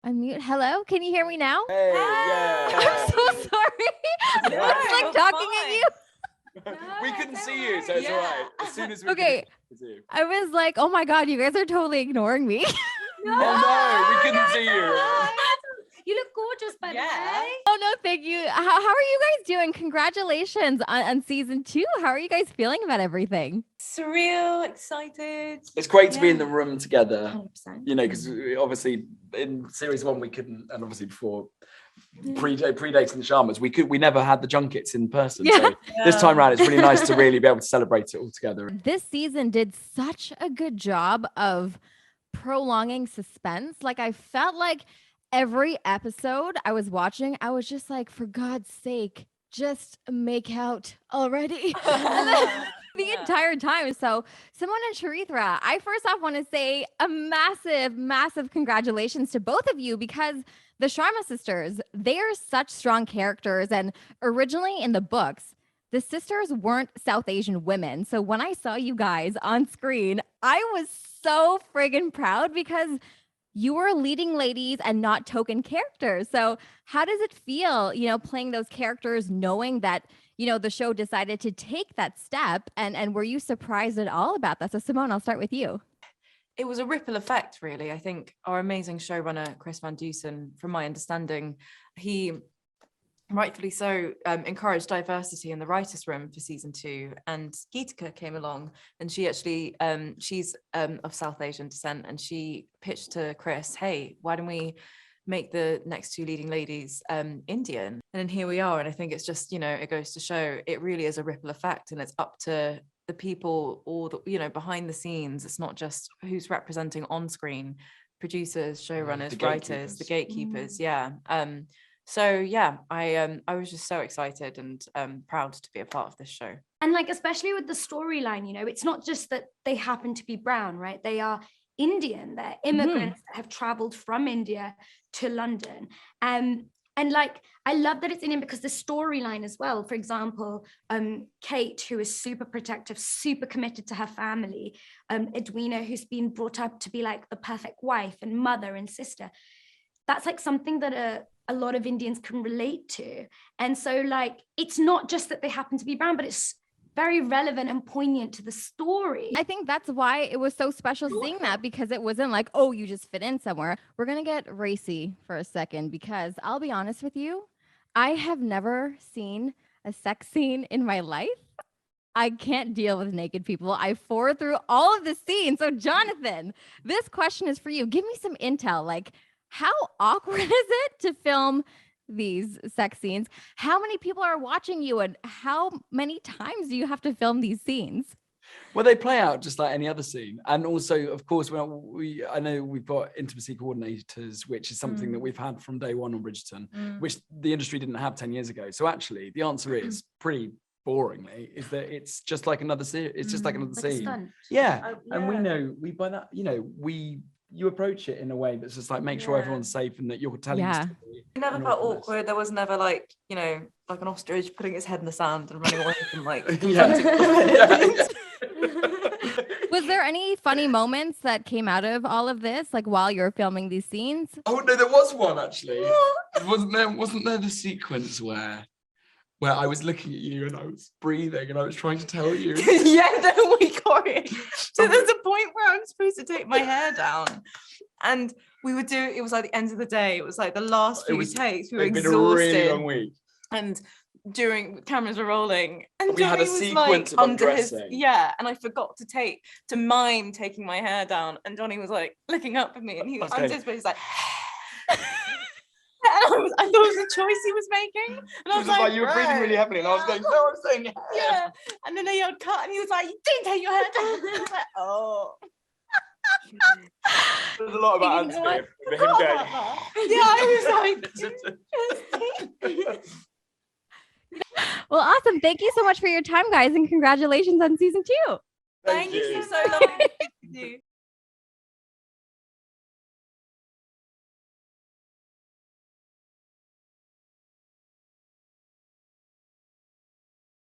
Unmute. Hello, can you hear me now? Hey, yeah. I'm so sorry. I was like talking at you. We couldn't see you, so it's all right. As soon as we Okay. could see you. I was like, oh my God, you guys are totally ignoring me. Oh no, we couldn't see you. You look gorgeous, by the way. Oh no, thank you. How are you guys doing? Congratulations on season 2. How are you guys feeling about everything? Surreal, excited. It's great to be in the room together, 100%. you know, because obviously in series 1 we couldn't, and obviously before predating the Sharmas, we never had the junkets in person. Yeah. So this time around, it's really nice to really be able to celebrate it all together. This season did such a good job of prolonging suspense. Like I felt like every episode I was watching, I was just like, for God's sake, just make out already. The entire time. So Simone and Charithra, I first off want to say a massive, massive congratulations to both of you, because the Sharma sisters, they are such strong characters. And originally in the books, the sisters weren't South Asian women. So when I saw you guys on screen, I was so friggin' proud, because you were leading ladies and not token characters. So how does it feel, playing those characters, knowing that, the show decided to take that step? And were you surprised at all about that? So Simone, I'll start with you. It was a ripple effect, really. I think our amazing showrunner, Chris Van Dusen, from my understanding, he rightfully so encouraged diversity in the writers' room for season 2. And Geetika came along, and she actually, she's of South Asian descent, and she pitched to Chris, hey, why don't we make the next 2 leading ladies Indian? And then here we are. And I think it's just, it goes to show it really is a ripple effect, and it's up to the people, or the, behind the scenes. It's not just who's representing on screen: producers, showrunners, writers, the gatekeepers. So yeah, I was just so excited and proud to be a part of this show. And like, especially with the storyline, it's not just that they happen to be brown, right? They are Indian. They're immigrants that have traveled from India to London. And like, I love that it's Indian because the storyline as well, for example, Kate, who is super protective, super committed to her family, Edwina, who's been brought up to be like the perfect wife and mother and sister. That's like something that a lot of Indians can relate to. And so like, it's not just that they happen to be brown, but it's very relevant and poignant to the story. I think that's why it was so special seeing that, because it wasn't like, oh, you just fit in somewhere. We're going to get racy for a second, because I'll be honest with you, I have never seen a sex scene in my life. I can't deal with naked people. I forward through all of the scenes. So Jonathan, this question is for you. Give me some intel. Like, how awkward is it to film these sex scenes? How many people are watching you, and how many times do you have to film these scenes? Well, they play out just like any other scene. And also, of course, I know we've got intimacy coordinators, which is something that we've had from day one on Bridgerton, which the industry didn't have 10 years ago. So actually, the answer is pretty boringly, is that it's just like another scene. It's just like another scene. Yeah. And we know, by that, you approach it in a way that's just like, make sure everyone's safe and that you're telling the story. It never felt awkward. There was never like, like an ostrich putting its head in the sand and running away from like Was there any funny moments that came out of all of this, like while you're filming these scenes? Oh no, there was one actually. Wasn't there the sequence where I was looking at you and I was breathing and I was trying to tell you? No, we got it. So there's a point where I'm supposed to take my hair down, and we would do it was like the end of the day. It was like the last few takes. We were exhausted. Been a really long week. And during cameras were rolling, and we had a sequence of undressing. And I forgot to mime taking my hair down, and Johnny was like looking up at me, and he was anticipating, like. And I thought it was a choice he was making. And I was like, you were breathing really heavily. And I was going, no, I'm saying yeah. Yeah. And then they yelled cut, and he was like, you didn't take your hair down. I was like, oh. There's a lot about Anthony. I was like, Well, awesome. Thank you so much for your time, guys, and congratulations on season 2. Thank you so much.